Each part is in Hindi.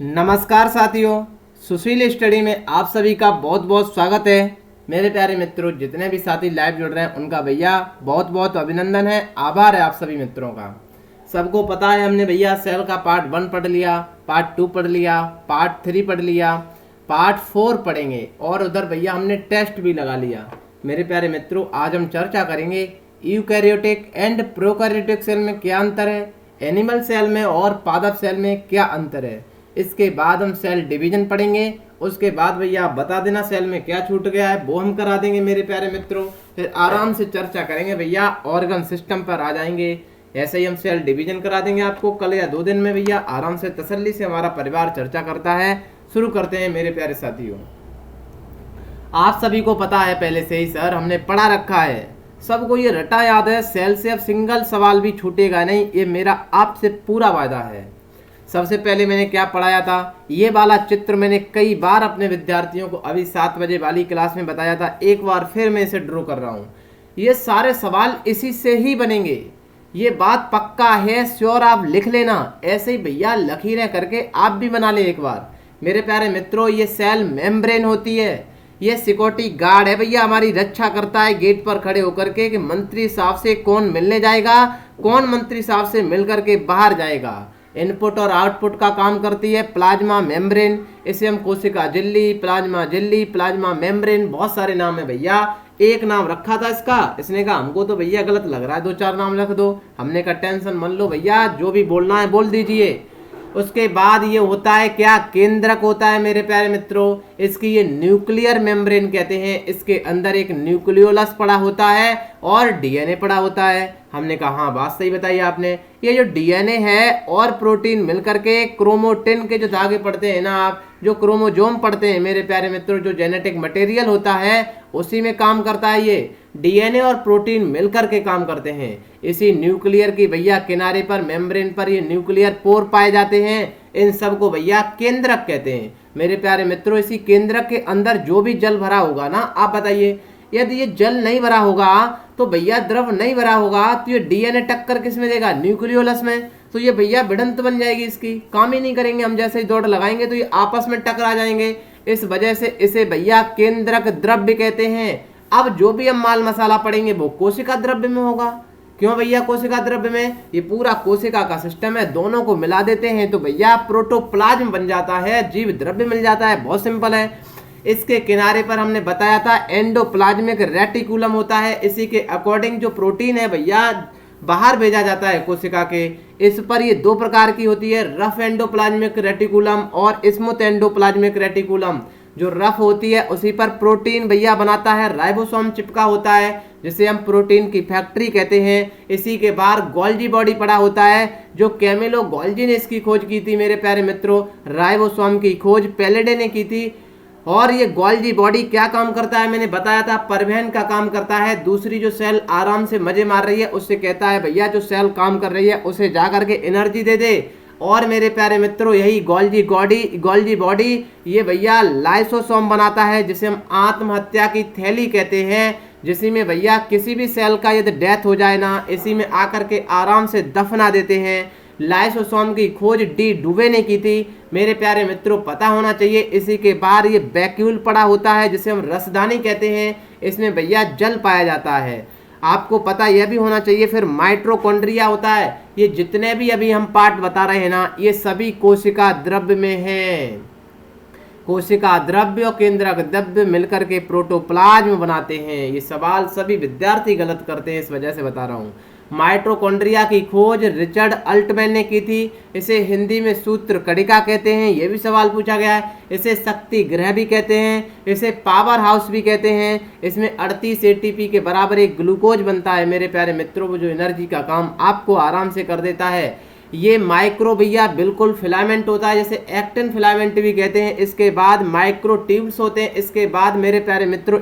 नमस्कार साथियों, सुशील स्टडी में आप सभी का बहुत बहुत स्वागत है। मेरे प्यारे मित्रों, जितने भी साथी लाइव जुड़ रहे हैं उनका भैया बहुत बहुत अभिनंदन है, आभार है आप सभी मित्रों का। सबको पता है हमने भैया सेल का पार्ट 1 पढ़ लिया, पार्ट 2 पढ़ लिया, पार्ट 3 पढ़ लिया, पार्ट 4 पढ़ेंगे और उधर भैया हमने टेस्ट भी लगा लिया। मेरे प्यारे मित्रों, आज हम चर्चा करेंगे यूकैरियोटिक एंड प्रोकैरियोटिक सेल में क्या अंतर है, एनिमल सेल में और पादप सेल में क्या अंतर है। इसके बाद हम सेल डिवीजन पढ़ेंगे। उसके बाद भैया आप बता देना सेल में क्या छूट गया है, वो हम करा देंगे मेरे प्यारे मित्रों। फिर आराम से चर्चा करेंगे भैया, ऑर्गन सिस्टम पर आ जाएंगे। ऐसे ही हम सेल डिवीजन करा देंगे आपको कल या 2 दिन में भैया। आराम से तसल्ली से हमारा परिवार चर्चा करता है। शुरू करते हैं मेरे प्यारे साथियों। आप सभी को पता है पहले से ही सर, हमने पढ़ा रखा है, सबको ये रटा याद है। सेल से अब सिंगल सवाल भी छूटेगा नहीं, ये मेरा आपसे पूरा वादा है। सबसे पहले मैंने क्या पढ़ाया था, ये वाला चित्र मैंने कई बार अपने विद्यार्थियों को अभी 7 बजे वाली क्लास में बताया था। एक बार फिर मैं इसे ड्रॉ कर रहा हूँ। ये सारे सवाल इसी से ही बनेंगे, ये बात पक्का है, श्योर। आप लिख लेना, ऐसे ही भैया लकीरें करके आप भी बना ले एक बार। मेरे प्यारे मित्रों, ये सेल मेम्ब्रेन होती है, ये सिक्योरिटी गार्ड है भैया, हमारी रक्षा करता है गेट पर खड़े होकर के कि मंत्री साहब से कौन मिलने जाएगा, कौन मंत्री साहब से मिल करके बाहर जाएगा। इनपुट और आउटपुट का काम करती है प्लाज्मा मेम्ब्रेन। इसे हम कोशिका झिल्ली, प्लाज्मा मेम्ब्रेन, बहुत सारे नाम है भैया। एक नाम रखा था इसका, इसने कहा हमको तो भैया गलत लग रहा है, 2-4 नाम रख दो। हमने कहा टेंशन मन लो भैया, जो भी बोलना है बोल दीजिए। उसके बाद ये होता है क्या, केंद्रक होता है मेरे प्यारे मित्रों। इसकी ये न्यूक्लियर मेम्ब्रेन कहते हैं। इसके अंदर एक न्यूक्लियोलस पड़ा होता है और डीएनए पड़ा होता है। हमने कहा हाँ, बात सही बताई आपने। ये जो डीएनए है और प्रोटीन मिलकर के क्रोमोटिन के जो धागे पढ़ते हैं ना आप, जो क्रोमोजोम पढ़ते हैं मेरे प्यारे मित्रों, जो जेनेटिक मटेरियल होता है उसी में काम करता है। ये डीएनए और प्रोटीन मिलकर के काम करते हैं। इसी न्यूक्लियर की भैया किनारे पर, मेम्ब्रेन पर ये न्यूक्लियर पोर पाए जाते हैं। इन सब को भैया केंद्रक कहते हैं मेरे प्यारे मित्रों। इसी केंद्रक के अंदर जो भी जल भरा होगा ना, आप बताइए, यदि ये जल नहीं भरा होगा तो भैया, द्रव नहीं भरा होगा तो ये डीएनए टक्कर किस में देगा, न्यूक्लियोलस में। तो ये भैया भिड़ंत बन जाएगी, इसकी काम ही नहीं करेंगे। हम जैसे ही दौड़ लगाएंगे तो ये आपस में टकरा जाएंगे। इस वजह से इसे भैया केंद्रक द्रव्य कहते हैं। अब जो भी हम माल मसाला पढ़ेंगे वो कोशिका द्रव्य में होगा। क्यों भैया कोशिका द्रव्य में, ये पूरा कोशिका का सिस्टम है, दोनों को मिला देते हैं तो भैया प्रोटोप्लाज्म बन जाता है, जीव द्रव्य मिल जाता है। बहुत सिंपल है। इसके किनारे पर हमने बताया था एंडोप्लाज्मिक रेटिकुलम होता है। इसी के अकॉर्डिंग जो प्रोटीन है भैया बाहर भेजा जाता है कोशिका के। इस पर ये 2 प्रकार की होती है, रफ एंडोप्लाज्मिक रेटिकुलम और स्मूथ एंडोप्लाज्मिक रेटिकुलम। जो रफ होती है उसी पर प्रोटीन भैया बनाता है, राइबोसोम चिपका होता है, जिसे हम प्रोटीन की फैक्ट्री कहते हैं। इसी के बाहर गोल्जी बॉडी पड़ा होता है, जो कैमिलो गोल्जी ने इसकी खोज की थी मेरे प्यारे मित्रों। राइबोसोम की खोज पैलेडे ने की थी। और ये गोल्जी बॉडी क्या काम करता है, मैंने बताया था, परिवहन का काम करता है। दूसरी जो सेल आराम से मजे मार रही है उससे कहता है भैया, जो सेल काम कर रही है उसे जा करके एनर्जी दे दे। और मेरे प्यारे मित्रों, यही गोल्जी बॉडी ये भैया लाइसोसोम बनाता है, जिसे हम आत्महत्या की थैली कहते हैं। जिसी में भैया किसी भी सेल का यदि डेथ हो जाए ना, इसी में आकर के आराम से दफना देते हैं। लाइसोसोम की खोज डी डुवे ने की थी मेरे प्यारे मित्रों, पता होना चाहिए। इसी के बाद ये वैक्यूल पड़ा होता है, जिसे हम रसदानी कहते हैं। इसमें भैया जल पाया जाता है, आपको पता यह भी होना चाहिए। फिर माइटोकॉन्ड्रिया होता है। ये जितने भी अभी हम पार्ट बता रहे हैं ना, ये सभी कोशिका द्रव्य में हैं। कोशिका द्रव्य और केंद्रक द्रव्य मिलकर के प्रोटोप्लाज्म बनाते हैं। ये सवाल सभी विद्यार्थी गलत करते हैं, इस वजह से बता रहा हूँ। माइटोकॉन्ड्रिया की खोज रिचर्ड अल्टमैन ने की थी। इसे हिंदी में सूत्र कणिका कहते हैं, ये भी सवाल पूछा गया है। इसे शक्ति ग्रह भी कहते हैं, इसे पावर हाउस भी कहते हैं। इसमें 38 एटीपी के बराबर एक ग्लूकोज बनता है मेरे प्यारे मित्रों, वो जो एनर्जी का काम आपको आराम से कर देता है। ये माइक्रो भैया बिल्कुल फिलामेंट होता है, जैसे एक्टिन फिलामेंट भी कहते हैं। इसके बाद माइक्रो ट्यूब्स होते हैं। इसके बाद मेरे प्यारे मित्रों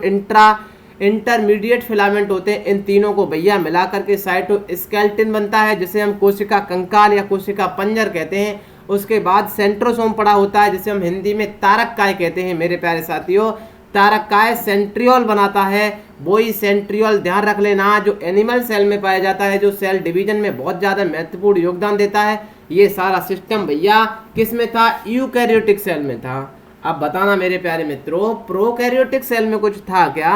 इंटरमीडिएट फिलामेंट होते हैं। इन तीनों को भैया मिलाकर के साइटोस्केलेटन बनता है, जिसे हम कोशिका कंकाल या कोशिका पंजर कहते हैं। उसके बाद सेंट्रोसोम पड़ा होता है, जिसे हम हिंदी में तारक काय कहते हैं मेरे प्यारे साथियों। तारक काय सेंट्रियोल बनाता है, वही सेंट्रियोल ध्यान रख लेना, जो एनिमल सेल में पाया जाता है, जो सेल डिवीजन में बहुत ज़्यादा महत्वपूर्ण योगदान देता है। ये सारा सिस्टम भैया किस में था? यूकैरियोटिक सेल में था। अब बताना मेरे प्यारे मित्रों, प्रोकैरियोटिक सेल में कुछ था क्या?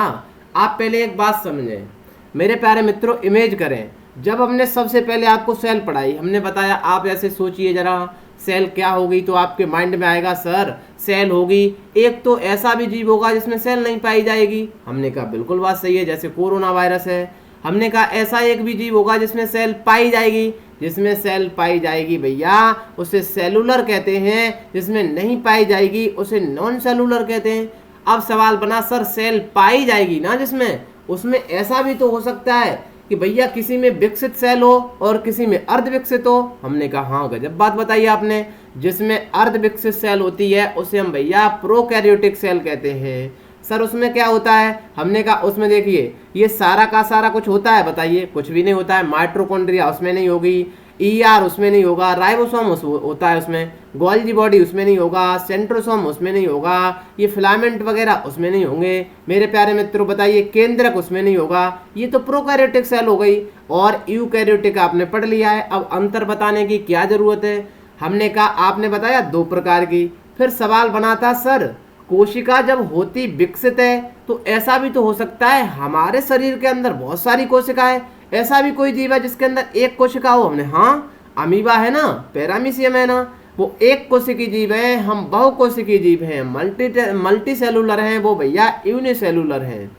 आप पहले एक बात समझें मेरे प्यारे मित्रों, इमेज करें। जब हमने सबसे पहले आपको सेल पढ़ाई, हमने बताया आप ऐसे सोचिए जरा, सेल क्या होगी, तो आपके माइंड में आएगा सर सेल होगी एक तो ऐसा भी जीव होगा जिसमें सेल नहीं पाई जाएगी। हमने कहा बिल्कुल बात सही है, जैसे कोरोना वायरस है। हमने कहा ऐसा एक भी जीव होगा जिसमें सेल पाई जाएगी। जिसमें सेल पाई जाएगी भैया उसे सेलुलर कहते हैं, जिसमें नहीं पाई जाएगी उसे नॉन सेलुलर कहते हैं। अब सवाल बना सर सेल पाई जाएगी ना जिसमें, उसमें ऐसा भी तो हो सकता है कि भैया किसी में विकसित सेल हो और किसी में अर्ध विकसित हो। हमने कहा हाँ गजब बात बताई आपने। जिसमें अर्ध विकसित सेल होती है उसे हम भैया प्रोकैरियोटिक सेल कहते हैं। सर उसमें क्या होता है? हमने कहा उसमें देखिए ये सारा का सारा कुछ होता है, बताइए कुछ भी नहीं होता है। माइटोकॉन्ड्रिया उसमें नहीं होगी, ईआर उसमें नहीं होगा, राइबोसोम होता है उसमें, गोल्जी बॉडी उसमें नहीं होगा, सेंट्रोसोम उसमें नहीं होगा, ये फिलामेंट वगैरह उसमें नहीं होंगे। मेरे प्यारे मित्रों बताइए केंद्रक उसमें नहीं होगा। ये तो प्रोकैरियोटिक सेल हो गई और यूकैरियोटिक आपने पढ़ लिया है। अब अंतर बताने की क्या जरूरत है? हमने कहा आपने बताया दो प्रकार की। फिर सवाल बना था सर कोशिका जब होती विकसित है तो ऐसा भी तो हो सकता है हमारे शरीर के अंदर बहुत सारी कोशिकाएं, ऐसा भी कोई जीव है जिसके अंदर एक कोशिका हो? हमने हाँ, अमीबा है ना, पैरामीशियम है ना, वो एक कोशिकी जीव है। हम बहुकोशिकी जीव हैं, मल्टी सेलुलर हैं, वो भैया यूनिसेलुलर हैं।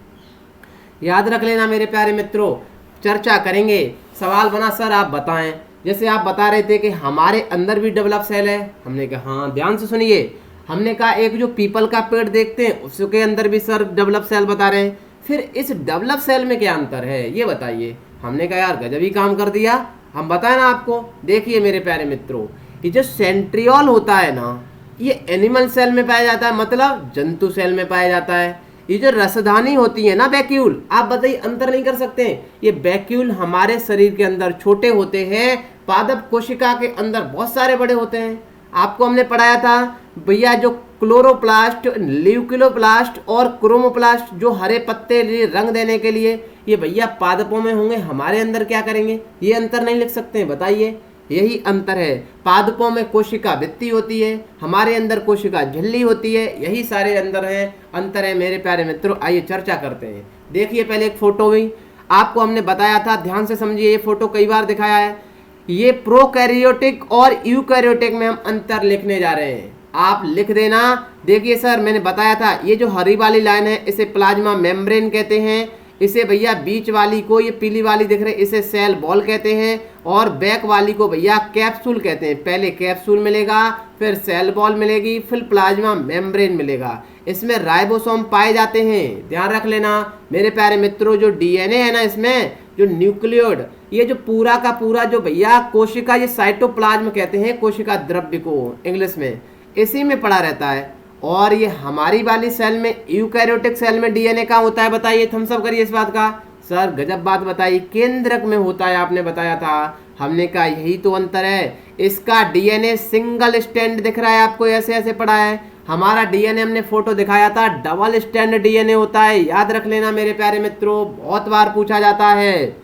याद रख लेना मेरे प्यारे मित्रों, चर्चा करेंगे। सवाल बना सर आप बताएं, जैसे आप बता रहे थे कि हमारे अंदर भी डेवलप सेल है। हमने कहा हाँ, ध्यान से सुनिए। हमने कहा एक जो पीपल का पेड़ देखते हैं उसके अंदर भी सर डेवलप सेल बता रहे हैं। फिर इस डेवलप सेल में क्या अंतर है ये बताइए। हमने कहा यार गजब ही काम कर दिया, हम बताए ना आपको। देखिए मेरे प्यारे मित्रों, ये जो सेंट्रियोल होता है ना, ये एनिमल सेल में पाया जाता है, मतलब जंतु सेल में पाया जाता है। ये जो रसधानी होती है ना वैक्यूल, आप बताइए अंतर नहीं कर सकते? ये वैक्यूल हमारे शरीर के अंदर छोटे होते हैं, पादप कोशिका के अंदर बहुत सारे बड़े होते हैं। आपको हमने पढ़ाया था भैया जो क्लोरोप्लास्ट, ल्यूकोप्लास्ट और क्रोमोप्लास्ट जो हरे पत्ते रंग देने के लिए, ये भैया पादपों में होंगे, हमारे अंदर क्या करेंगे? ये अंतर नहीं लिख सकते हैं, बताइए। यही अंतर है, पादपों में कोशिका भित्ति होती है, हमारे अंदर कोशिका झिल्ली होती है, यही सारे अंदर है अंतर है मेरे प्यारे मित्रों। आइए चर्चा करते हैं। देखिए पहले एक फोटो हुई, आपको हमने बताया था, ध्यान से समझिए, ये फोटो कई बार दिखाया है। ये प्रोकैरियोटिक और यूकैरियोटिक में हम अंतर लिखने जा रहे हैं, आप लिख देना। देखिए सर मैंने बताया था ये जो हरी वाली लाइन है इसे प्लाज्मा मेम्ब्रेन कहते हैं, इसे भैया बीच वाली को, ये पीली वाली दिख रही है, इसे सेल बॉल कहते हैं, और बैक वाली को भैया कैप्सूल कहते हैं। पहले कैप्सूल मिलेगा, फिर सेल बॉल मिलेगी, फिर प्लाज्मा मेम्ब्रेन मिलेगा। इसमें राइबोसोम पाए जाते हैं, ध्यान रख लेना मेरे प्यारे मित्रों। जो डीएनए है ना इसमें, जो न्यूक्लियोड, ये जो पूरा का पूरा जो भैया कोशिका, ये साइटोप्लाज्म कहते हैं कोशिका द्रव्य को इंग्लिश में, इसी में पड़ा रहता है। और ये हमारी वाली सेल में, यूकैरियोटिक सेल में डीएनए का होता है, बताइए, थम्स अप करिए इस बात का। सर गजब बात बताई, केंद्रक में होता है, आपने बताया था। हमने कहा यही तो अंतर है, इसका डीएनए सिंगल स्टैंड दिख रहा है आपको, ऐसे ऐसे पड़ा है। हमारा डीएनए हमने फोटो दिखाया था, डबल स्टैंड डीएनए होता है, याद रख लेना मेरे प्यारे मित्रों, बहुत बार पूछा जाता है।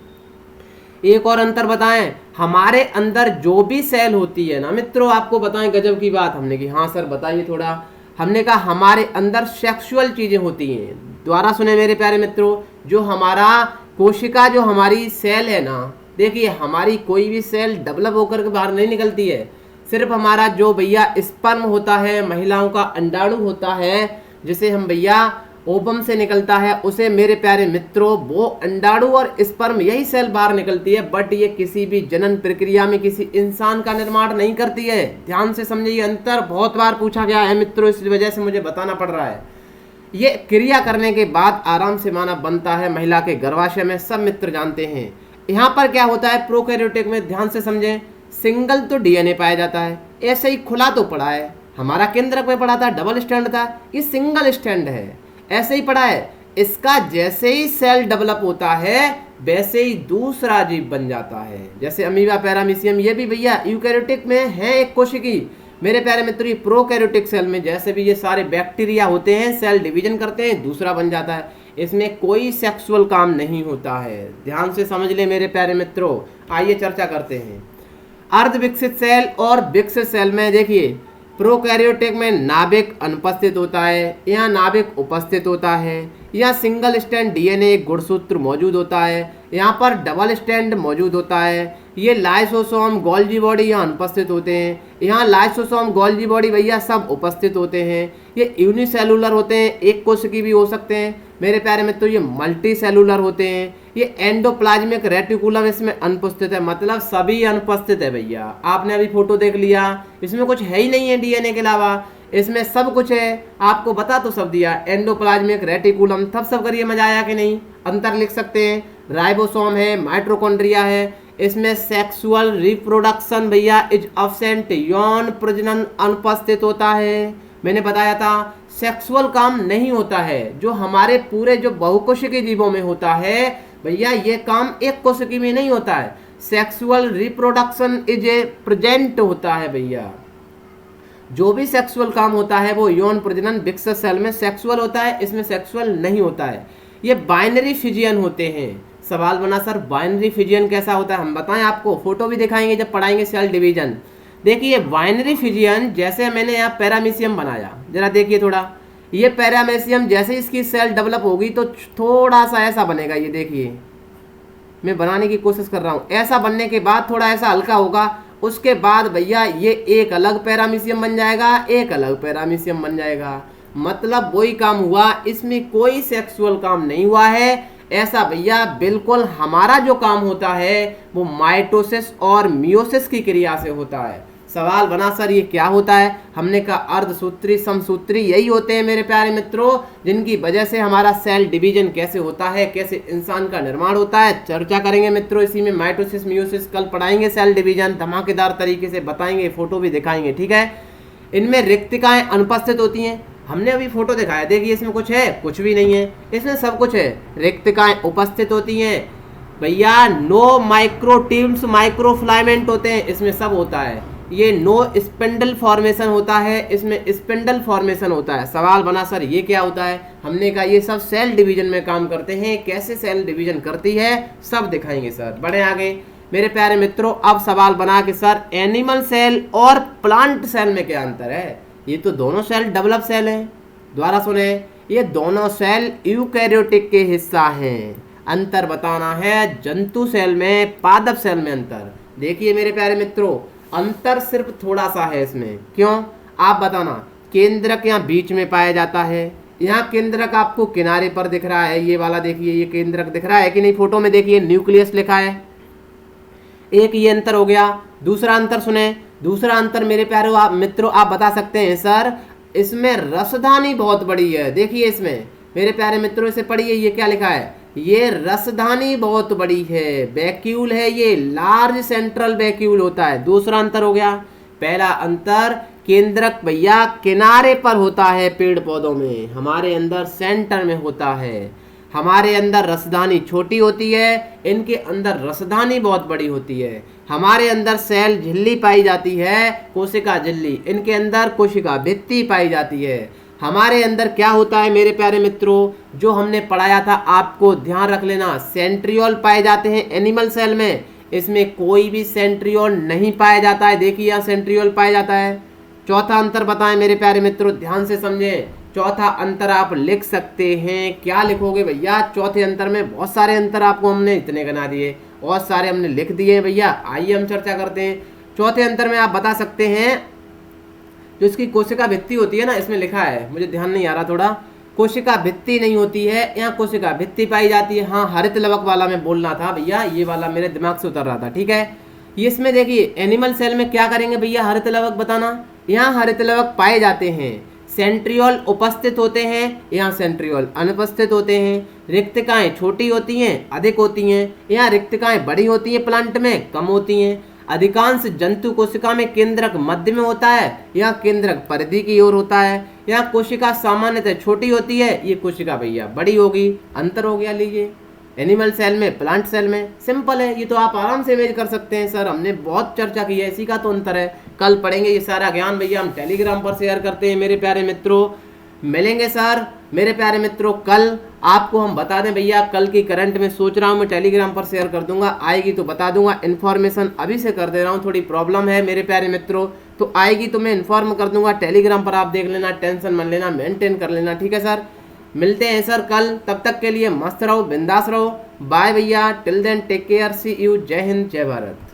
एक और अंतर बताएं, हमारे अंदर जो भी सेल होती है ना मित्रों, आपको बताएं गजब की बात। हमने की हाँ सर बताइए थोड़ा। हमने कहा हमारे अंदर सेक्सुअल चीजें होती हैं। दोबारा सुने मेरे प्यारे मित्रों, जो हमारा कोशिका, जो हमारी सेल है ना, देखिए हमारी कोई भी सेल डेवलप होकर के बाहर नहीं निकलती है। सिर्फ हमारा जो भैया स्पर्म होता है, महिलाओं का अंडाणु होता है, जिसे हम भैया ओवम से निकलता है, उसे मेरे प्यारे मित्रों वो अंडाणु और स्पर्म, यही सेल बाहर निकलती है। बट ये किसी भी जनन प्रक्रिया में किसी इंसान का निर्माण नहीं करती है। ध्यान से समझिए, ये अंतर बहुत बार पूछा गया है मित्रों, इस वजह से मुझे बताना पड़ रहा है। ये क्रिया करने के बाद आराम से मानव बनता है महिला के गर्भाशय में, सब मित्र जानते हैं। यहाँ पर क्या होता है प्रोकैरियोटिक में, ध्यान से समझें, सिंगल तो डीएनए पाया जाता है, ऐसे ही खुला तो पड़ा है, हमारा केंद्रक में पड़ा था, डबल स्टैंड था, ये सिंगल स्टैंड है, ऐसे ही पड़ा है। इसका जैसे ही सेल डेवलप होता है वैसे ही दूसरा जीव बन जाता है, जैसे अमीबा, पैरामीशियम, ये भी भैया यूकैरियोटिक में है एक कोशिकी। मेरे प्यारे मित्रों, ये प्रोकैरियोटिक सेल में जैसे भी ये सारे बैक्टीरिया होते हैं, सेल डिवीजन करते हैं, दूसरा बन जाता है। इसमें कोई सेक्सुअल काम नहीं होता है, ध्यान से समझ ले मेरे प्यारे मित्रों। आइए चर्चा करते हैं। अर्ध विकसित सेल और विकसित सेल में देखिए प्रोकैरियोटिक में नाभिक अनुपस्थित होता है, यहाँ नाभिक उपस्थित होता है, यहाँ सिंगल स्टैंड डीएनए गुणसूत्र मौजूद होता है, यहाँ पर डबल स्टैंड मौजूद होता है, ये लाइसोसोम गोल्जी बॉडी यहाँ अनुपस्थित होते हैं, यहाँ लाइसोसोम गोल्जी बॉडी भैया सब उपस्थित होते हैं। ये यूनिसेलुलर होते हैं, एक कोशिकी भी हो सकते हैं मेरे प्यारे मित्रों, ये मल्टी सेलुलर होते हैं। ये एंडोप्लाज्मिक रेटिकुलम इसमें अनुपस्थित है, मतलब सभी अनुपस्थित है भैया। आपने अभी फोटो देख लिया, इसमें कुछ है ही नहीं है डीएनए के अलावा, इसमें सब कुछ है, आपको बता तो सब दिया, एंडोप्लाज्मिक रेटिकुलम। तब सब करिए, मजा आया कि नहीं? अंतर लिख सकते हैं, राइबोसोम है, माइटोकॉन्ड्रिया है, इसमें सेक्सुअल रिप्रोडक्शन भैया इज अब्सेंट, यौन प्रजनन अनुपस्थित होता है। मैंने बताया था सेक्सुअल काम नहीं होता है, जो हमारे पूरे जो बहुकोशिकीय जीवों में होता है भैया, ये काम एक कोशिकी में नहीं होता है। Sexual reproduction is a present होता है भैया, जो भी सेक्सुअल काम होता है वो यौन प्रजनन विकसित सेल में सेक्सुअल होता है, इसमें सेक्सुअल नहीं होता है। ये बाइनरी फिजियन होते हैं। सवाल बना सर बाइनरी फिजियन कैसा होता है, हम बताएं आपको, फोटो भी दिखाएंगे जब पढ़ाएंगे सेल डिवीजन। देखिए बाइनरी फिजियन, जैसे मैंने यहाँ पैरामीशियम बनाया, जरा देखिए थोड़ा, ये पैरामीशियम जैसे इसकी सेल डेवलप होगी तो थोड़ा सा ऐसा बनेगा, ये देखिए मैं बनाने की कोशिश कर रहा हूँ, ऐसा बनने के बाद थोड़ा ऐसा हल्का होगा, उसके बाद भैया ये एक अलग पैरामीशियम बन जाएगा, एक अलग पैरामीशियम बन जाएगा, मतलब वही काम हुआ, इसमें कोई सेक्सुअल काम नहीं हुआ है। ऐसा भैया बिल्कुल हमारा जो काम होता है वो माइटोसिस और मियोसिस की क्रिया से होता है। सवाल बना सर ये क्या होता है, हमने कहा अर्धसूत्री समसूत्री यही होते हैं मेरे प्यारे मित्रों, जिनकी वजह से हमारा सेल डिवीजन कैसे होता है, कैसे इंसान का निर्माण होता है, चर्चा करेंगे मित्रों इसी में। माइटोसिस मियोसिस कल पढ़ाएंगे, सेल डिवीजन धमाकेदार तरीके से बताएंगे, फोटो भी दिखाएंगे, ठीक है। इनमें रिक्तिकाएं अनुपस्थित होती हैं, हमने अभी फोटो दिखाया, देखिए इसमें कुछ है, कुछ भी नहीं है, इसमें सब कुछ है। रिक्तिकाएं उपस्थित होती हैं भैया, नो माइक्रोट्यूब्स माइक्रोफिलामेंट होते हैं, इसमें सब होता है। ये नो स्पिंडल फॉर्मेशन होता है, इसमें स्पिंडल फॉर्मेशन होता है। सवाल बना सर ये क्या होता है, हमने कहा ये सब सेल डिवीजन में काम करते हैं, कैसे सेल डिवीजन करती है सब दिखाएंगे सर। बढ़े आगे मेरे प्यारे मित्रों, अब सवाल बना के सर एनिमल सेल और प्लांट सेल में क्या अंतर है। ये तो दोनों सेल डेवलप सेल हैं, दोबारा सुने, ये दोनों सेल यूकैरियोटिक के हिस्सा हैं। अंतर बताना है जंतु सेल में पादप सेल में अंतर। देखिए मेरे प्यारे मित्रों, अंतर सिर्फ थोड़ा सा है इसमें, क्यों आप बताना। केंद्रक यहाँ बीच में पाया जाता है, यहाँ केंद्रक आपको किनारे पर दिख रहा है, ये वाला देखिए, ये केंद्रक दिख रहा है कि नहीं, फोटो में देखिए न्यूक्लियस लिखा है। एक ये अंतर हो गया। दूसरा अंतर सुने, दूसरा अंतर मेरे प्यारे आप मित्रों आप बता सकते हैं सर इसमें रसधानी बहुत बड़ी है। देखिए इसमें मेरे प्यारे मित्रों इसे पढ़िए, ये क्या लिखा है, ये रसधानी बहुत बड़ी है, वैक्यूल है, ये लार्ज सेंट्रल वैक्यूल होता है। दूसरा अंतर हो गया। पहला अंतर केंद्रक भैया किनारे पर होता है पेड़ पौधों में, हमारे अंदर सेंटर में होता है। हमारे अंदर रसधानी छोटी होती है, इनके अंदर रसधानी बहुत बड़ी होती है। हमारे अंदर सेल झिल्ली पाई जाती है, कोशिका झिल्ली, इनके अंदर कोशिका भित्ति पाई जाती है। हमारे अंदर क्या होता है मेरे प्यारे मित्रों, जो हमने पढ़ाया था आपको ध्यान रख लेना, सेंट्रियोल पाए जाते हैं एनिमल सेल में, इसमें कोई भी सेंट्रियोल नहीं पाया जाता है। देखिए यहाँ सेंट्रियोल पाया जाता है। चौथा अंतर बताएं मेरे प्यारे मित्रों, ध्यान से समझें। चौथा अंतर आप लिख सकते हैं, क्या लिखोगे भैया, चौथे अंतर में बहुत सारे अंतर आपको हमने इतने गिना दिए, और सारे हमने लिख दिए हैं भैया। आइए हम चर्चा करते हैं। चौथे अंतर में आप बता सकते हैं, जो इसकी कोशिका भित्ति होती है ना, इसमें लिखा है, मुझे ध्यान नहीं आ रहा थोड़ा, कोशिका भित्ति नहीं होती है, यहाँ कोशिका भित्ति पाई जाती है। हाँ हरित लवक वाला मैं बोलना था भैया, ये वाला मेरे दिमाग से उतर रहा था, ठीक है। इसमें देखिए एनिमल सेल में क्या करेंगे भैया, हरित लवक बताना, यहाँ हरित लवक पाए जाते हैं। सेंट्रियोल उपस्थित होते हैं, यहाँ सेंट्रियोल अनुपस्थित होते हैं। रिक्तिकाएं छोटी होती हैं, अधिक होती हैं, यहाँ रिक्तिकाएं बड़ी होती हैं, प्लांट में कम होती हैं। अधिकांश जंतु कोशिका में केंद्रक मध्य में होता है, यहाँ केंद्रक परिधि की ओर होता है। यहाँ कोशिका सामान्यतः छोटी होती है, ये कोशिका भैया बड़ी होगी। अंतर हो गया, लीजिए एनिमल सेल में प्लांट सेल में, सिंपल है, ये तो आप आराम से इमेज कर सकते हैं सर, हमने बहुत चर्चा की है, इसी का तो अंतर है। कल पढ़ेंगे ये सारा ज्ञान भैया, हम टेलीग्राम पर शेयर करते हैं मेरे प्यारे मित्रों। मिलेंगे सर मेरे प्यारे मित्रों कल। आपको हम बता दें भैया, कल की करंट में सोच रहा हूँ मैं टेलीग्राम पर शेयर कर दूंगा, आएगी तो बता दूंगा। इन्फॉर्मेशन अभी से कर दे रहा हूँ, थोड़ी प्रॉब्लम है मेरे प्यारे मित्रों, तो आएगी तो मैं इन्फॉर्म कर दूंगा। टेलीग्राम पर आप देख लेना, टेंशन मन लेना, मेंटेन कर लेना, ठीक है सर। मिलते हैं सर कल, तब तक के लिए मस्त रहो, बिंदास रहो। बाय भैया, till then take care, see you, जय हिंद जय भारत।